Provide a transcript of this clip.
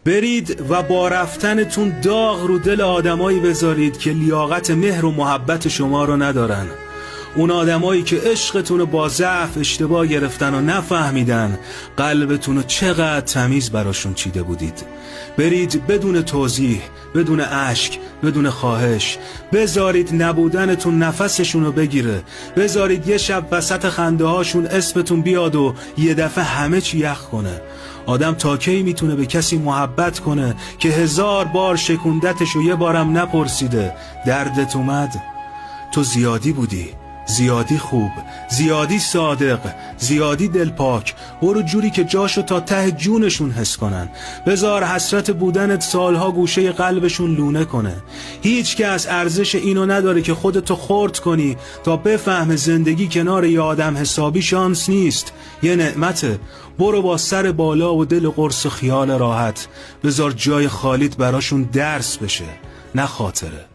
برید و با رفتنتون داغ رو دل آدمایی بذارید که لیاقت مهر و محبت شما رو ندارن. اون آدمایی که عشقتون رو با ضعف اشتباه گرفتن و نفهمیدن قلبتون رو چقدر تمیز براشون چیده بودید. برید بدون توضیح، بدون اشک، بدون خواهش، بذارید نبودنتون نفسشون رو بگیره، بذارید یه شب وسط خنده هاشون اسمتون بیاد و یه دفعه همه چی یخ کنه. آدم تا کی میتونه به کسی محبت کنه که 1000 بار شکوندتش و یه بارم نپرسیده دردت اومد؟ تو زیادی بودی، زیادی خوب، زیادی صادق، زیادی دلپاک. برو جوری که جاشو تا ته جونشون حس کنن. بذار حسرت بودنت سالها گوشه قلبشون لونه کنه. هیچ کس ارزش اینو نداره که خودتو خرد کنی تا بفهم زندگی کنار یه آدم حسابی شانس نیست، یه نعمته. برو با سر بالا و دل قرص و خیال راحت. بذار جای خالیت براشون درس بشه، نه خاطره.